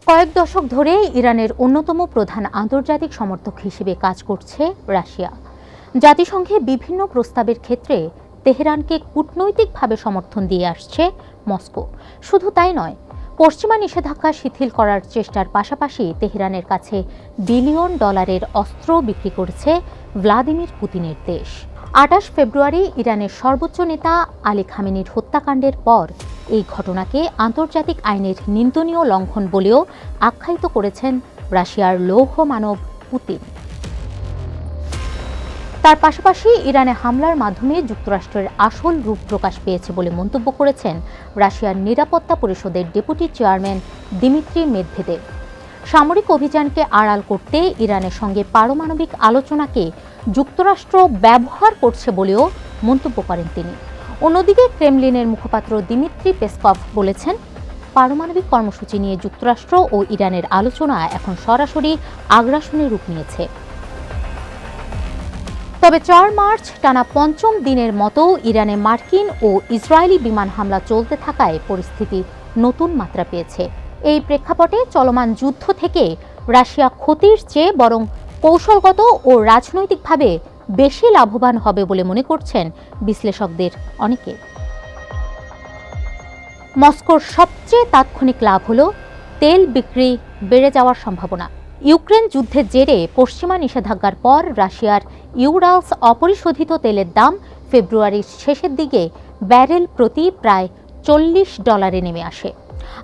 কয়েক দশক ধরে ইরানের অন্যতম প্রধান আন্তর্জাতিক সমর্থক হিসেবে কাজ করছে রাশিয়া। জাতিসংঘে বিভিন্ন প্রস্তাবের ক্ষেত্রে তেহরানকে কূটনৈতিকভাবে সমর্থন দিয়ে আসছে মস্কো। শুধু তাই নয়, পশ্চিমা নিষেধাজ্ঞা শিথিল করার চেষ্টার পাশাপাশি তেহরানের কাছে বিলিয়ন ডলারের অস্ত্র বিক্রি করছে ভ্লাদিমির পুতিনের দেশ। ২৮ ফেব্রুয়ারি ইরানের সর্বোচ্চ নেতা আলী খামেনির হত্যাকাণ্ডের পর এই ঘটনাকে আন্তর্জাতিক আইনের নিন্দনীয় লঙ্ঘন বলেও আখ্যায়িত করেছেন রাশিয়ার লৌহ মানব পুতিন। তার পাশাপাশি ইরানে হামলার মাধ্যমে যুক্তরাষ্ট্রের আসল রূপ প্রকাশ পেয়েছে বলে মন্তব্য করেছেন রাশিয়ার নিরাপত্তা পরিষদের ডেপুটি চেয়ারম্যান দিমিত্রি মেদভেদেভ। সামরিক অভিযানকে আড়াল করতে ইরানের সঙ্গে পারমাণবিক আলোচনাকে যুক্তরাষ্ট্র ব্যবহার করছে বলেও মন্তব্য করেন তিনি। অন্যদিকে ক্রেমলিনের মুখপাত্র দিমিত্রি পেসকভ বলেছেন, পারমাণবিক কর্মসূচি নিয়ে যুক্তরাষ্ট্র ও ইরানের আলোচনা এখন সরাসরি আগ্রাসনের রূপ নিয়েছে। তবে ৪ মার্চ টানা পঞ্চম দিনের মতো ইরানে মার্কিন ও ইসরায়েলি বিমান হামলা চলতে থাকায় পরিস্থিতি নতুন মাত্রা পেয়েছে। এই প্রেক্ষাপটে চলমান যুদ্ধ থেকে রাশিয়া ক্ষতির চেয়ে বরং কৌশলগত ও রাজনৈতিকভাবে বেশি লাভবান হবে বলে মনে করছেন বিশ্লেষকদের অনেকে। মস্কোর সবচেয়ে তাৎক্ষণিক লাভ হল তেল বিক্রি বেড়ে যাওয়ার সম্ভাবনা। ইউক্রেন যুদ্ধের জেরে পশ্চিমা নিষেধাজ্ঞার পর রাশিয়ার ইউরালস অপরিশোধিত তেলের দাম ফেব্রুয়ারির শেষের দিকে ব্যারেল প্রতি প্রায় $40 নেমে আসে।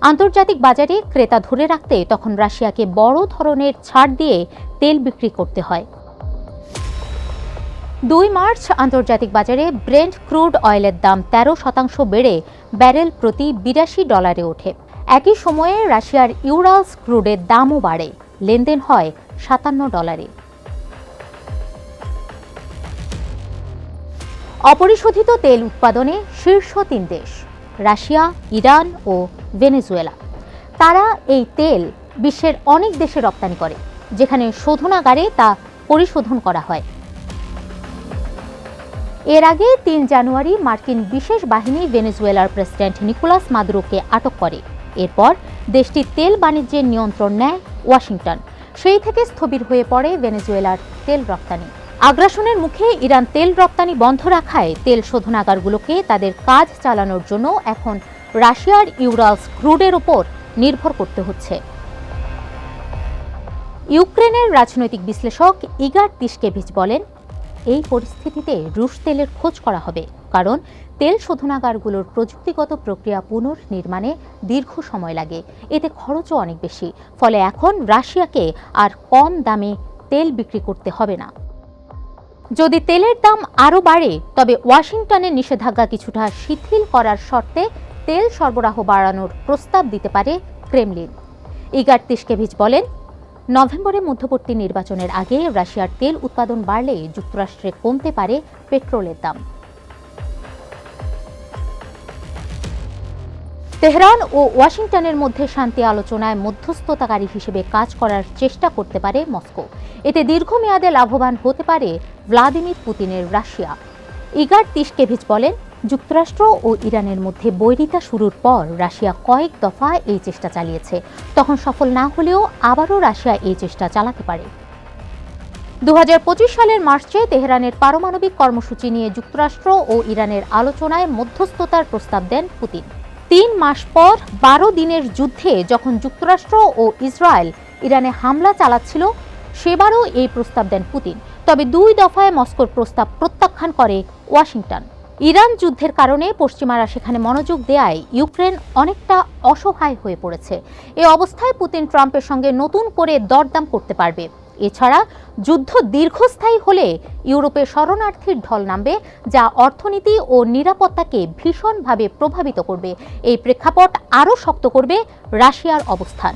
আন্তর্জাতিক বাজারে ক্রেতা ধরে রাখতে তখন রাশিয়াকে বড় ধরনের ছাড় দিয়ে তেল বিক্রি করতে হয়। ২ মার্চ আন্তর্জাতিক বাজারে ব্রেন্ট ক্রুড অয়েলের দাম 13% বেড়ে ব্যারেল প্রতি $82 ওঠে। একই সময়ে রাশিয়ার ইউরালস ক্রুডের দামও বাড়ে, লেনদেন হয় $57। অপরিশোধিত তেল উৎপাদনে শীর্ষ ৩ দেশ রাশিয়া, ইরান ও ভেনেজুয়েলা। তারা এই তেল বিশ্বের অনেক দেশে রপ্তানি করে, যেখানে শোধনাগারে তা পরিশোধন করা হয়। এর আগে ৩ জানুয়ারি মার্কিন বিশেষ বাহিনী ভেনেজুয়েলার প্রেসিডেন্ট নিকোলাস মাদুরোকে আটক করে। এরপর দেশটির তেল বাণিজ্যের নিয়ন্ত্রণ নেয় ওয়াশিংটন। সেই থেকে স্থবির হয়ে পড়ে ভেনেজুয়েলার তেল রপ্তানি। আগ্রাসনের মুখে ইরান তেল রপ্তানি বন্ধ রাখায় তেল শোধনাগারগুলোকে তাদের কাজ চালানোর জন্য এখন রাশিয়ার ইউরালস ক্রুডের ওপর নির্ভর করতে হচ্ছে। ইউক্রেনের রাজনৈতিক বিশ্লেষক ইগার তিশকেভিচ বলেন, এই পরিস্থিতিতে রুশ তেলের খোঁজ করা হবে, কারণ তেল শোধনাগারগুলোর প্রযুক্তিগত প্রক্রিয়া পুনর্নির্মাণে দীর্ঘ সময় লাগে, এতে খরচও অনেক বেশি। ফলে এখন রাশিয়াকে আর কম দামে তেল বিক্রি করতে হবে না। যদি তেলের দাম আরও বাড়ে, তবে ওয়াশিংটনের নিষেধাজ্ঞা কিছুটা শিথিল করার শর্তে তেল সরবরাহ বাড়ানোর প্রস্তাব দিতে পারে ক্রেমলিন। ইগার তিশকেভিচ বলেন, নভেম্বরে মধ্যবর্তী নির্বাচনের আগে রাশিয়ার তেল উৎপাদন বাড়লে যুক্তরাষ্ট্রে কমতে পারে পেট্রোলের দাম। তেহরান ও ওয়াশিংটনের মধ্যে শান্তি আলোচনায় মধ্যস্থতাকারী হিসেবে কাজ করার চেষ্টা করতে পারে মস্কো। এতে দীর্ঘমেয়াদে লাভবান হতে পারে ভ্লাদিমির পুতিনের রাশিয়া। ইগার তিশকেভিচ বলেন, যুক্তরাষ্ট্র ও ইরানের মধ্যে বৈরিতা শুরুর পর রাশিয়া কয়েক দফা এই চেষ্টা চালিয়েছে। তখন সফল না হলেও আবারও রাশিয়া এই চেষ্টা চালাতে পারে। ২০২৫ সালের মার্চে তেহরানের পারমাণবিক কর্মসূচি নিয়ে যুক্তরাষ্ট্র ও ইরানের আলোচনায় মধ্যস্থতার প্রস্তাব দেন পুতিন। ৩ মাস পর ১২ দিনের যুদ্ধে যখন যুক্তরাষ্ট্র ও ইসরায়েল ইরানে হামলা চালাচ্ছিল, সেবারও এই প্রস্তাব দেন পুতিন। তবে ২ দফায় মস্কোর প্রস্তাব প্রত্যাখ্যান করে ওয়াশিংটন। ইরান যুদ্ধের কারণে পশ্চিমারা সেখানে মনোযোগ দেয়ায় ইউক্রেন অনেকটা অসহায় হয়ে পড়েছে। এ অবস্থায় পুতিন ট্রাম্পের সঙ্গে নতুন করে দরদাম করতে পারবে। এছাড়া যুদ্ধ দীর্ঘস্থায়ী হলে ইউরোপে শরণার্থীর ঢল নামবে, যা অর্থনীতি ও নিরাপত্তাকে ভীষণভাবে প্রভাবিত করবে। এই প্রেক্ষাপট আরও শক্ত করবে রাশিয়ার অবস্থান।